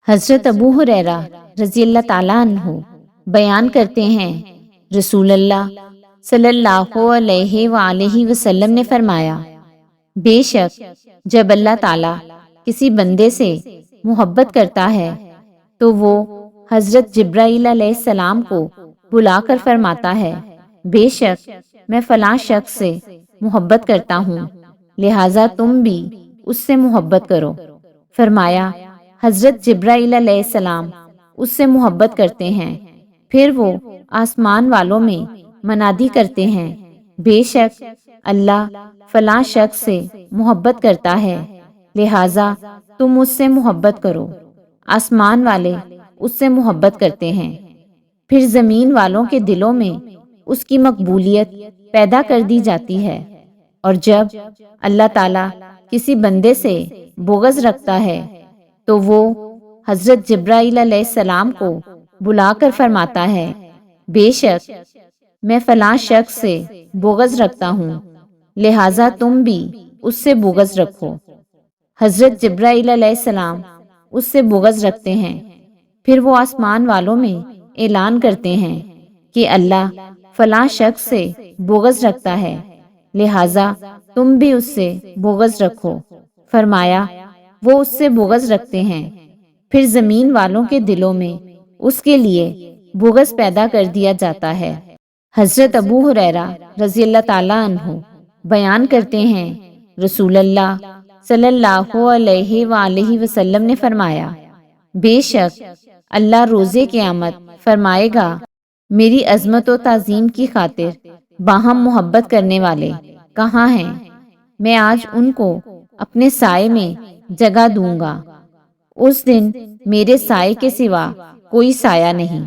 حضرت ابو ہریرہ رضی اللہ تعالیٰ عنہ بیان کرتے ہیں، رسول اللہ صلی اللہ علیہ وآلہ وسلم نے فرمایا، بے شک جب اللہ تعالیٰ کسی بندے سے محبت کرتا ہے تو وہ حضرت جبرائیل علیہ السلام کو بلا کر فرماتا ہے، بے شک میں فلاں شخص سے محبت کرتا ہوں، لہٰذا تم بھی اس سے محبت کرو۔ فرمایا، حضرت جبرائیل علیہ السلام اس سے محبت کرتے ہیں، پھر وہ آسمان والوں میں منادی کرتے ہیں، بے شک اللہ فلاں شخص سے محبت کرتا ہے، لہٰذا تم اس سے محبت کرو۔ آسمان والے اس سے محبت کرتے ہیں، پھر زمین والوں کے دلوں میں اس کی مقبولیت پیدا کر دی جاتی ہے، اور جب اللہ تعالیٰ کسی بندے سے بغض رکھتا ہے تو وہ حضرت جبرائیل علیہ السلام کو بلا کر فرماتا ہے، بے شک میں فلاں شخص سے بغض رکھتا ہوں، لہٰذا تم بھی اس سے بغض رکھو۔ حضرت جبرائیل علیہ السلام اس سے بغض رکھتے ہیں، پھر وہ آسمان والوں میں اعلان کرتے ہیں کہ اللہ فلاں شخص سے بغض رکھتا ہے، لہٰذا تم بھی اس سے بغض رکھو۔ فرمایا، وہ اس سے بغض رکھتے ہیں، پھر زمین والوں کے دلوں میں اس کے لیے بغض پیدا کر دیا جاتا ہے۔ حضرت ابو ہریرہ رضی اللہ تعالیٰ عنہ بیان کرتے ہیں، رسول اللہ صلی اللہ علیہ وآلہ وسلم نے فرمایا، بے شک اللہ روز قیامت فرمائے گا، میری عظمت و تعظیم کی خاطر باہم محبت کرنے والے کہاں ہیں؟ میں آج ان کو اپنے سائے میں جگہ دوں گا، اس دن میرے سائے کے سوا کوئی سایہ نہیں۔